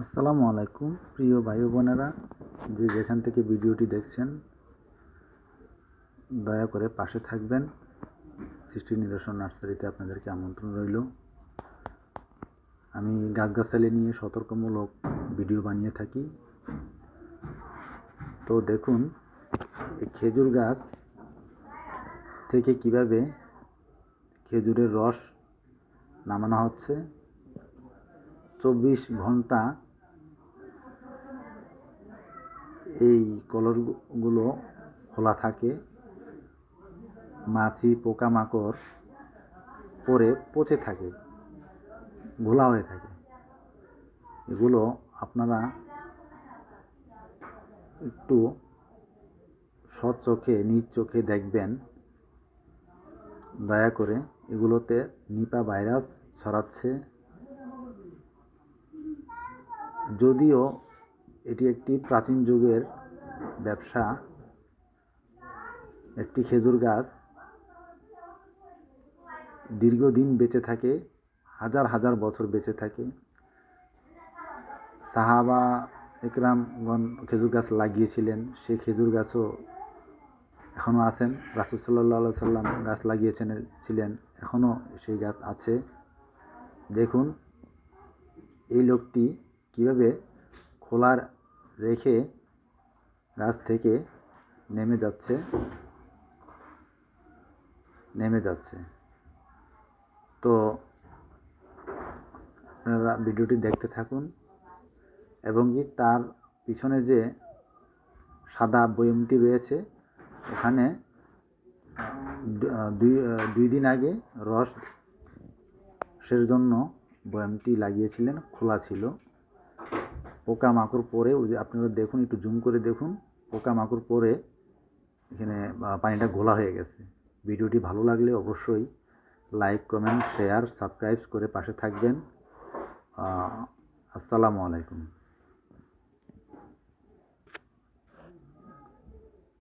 আসসালামু আলাইকুম প্রিয় ভাই বোনেরা, যে যেখান থেকে ভিডিওটি দেখছেন দয়া করে পাশে থাকবেন। সৃষ্টি নিদর্শন নার্সারিতে আপনাদেরকে আমন্ত্রণ রইল। আমি গাছগাছালি নিয়ে সতর্কমূলক ভিডিও বানিয়ে থাকি। তো দেখুন, এই খেজুর গাছ থেকে কিভাবে খেজুরের রস নামানো হচ্ছে। 24 ঘন্টা এই কলসগুলো খোলা থাকে। মাছি পোকামাকড় পরে পচে থাকে, ঘোলা হয়ে থাকে। এগুলো আপনারা একটু সচোখে নিজ চোখে দেখবেন দয়া করে। এগুলোতে নিপা ভাইরাস ছড়াচ্ছে। যদিও এটি একটি প্রাচীন যুগের ব্যবসা। একটি খেজুর গাছ দীর্ঘদিন বেঁচে থাকে, হাজার হাজার বছর বেঁচে থাকে। সাহাবা একরামগণ খেজুর গাছ লাগিয়েছিলেন, সেই খেজুর গাছও এখনও আছেন। রাসূল সাল্লাল্লাহু সাল্লাম গাছ ছিলেন, এখনও সেই গাছ আছে। দেখুন এই লোকটি কিভাবে খোলা রেখে গাছ থেকে নেমে যাচ্ছে। তো আপনারা ভিডিওটি দেখতে থাকুন, এবং কি তার পিছনে যে সাদা বয়মটি রয়েছে, ওখানে দুই দিন আগে রসের জন্য বয়ামটি লাগিয়েছিলেন, খোলা ছিল। পোকামাকড় পরে, ওই যে আপনারা দেখুন, একটু জুম করে দেখুন, পোকামাকড় পরে এখানে পানিটা ঘোলা হয়ে গেছে। ভিডিওটি ভালো লাগলে অবশ্যই লাইক, কমেন্ট, শেয়ার, সাবস্ক্রাইব করে পাশে থাকবেন। আসসালামু আলাইকুম।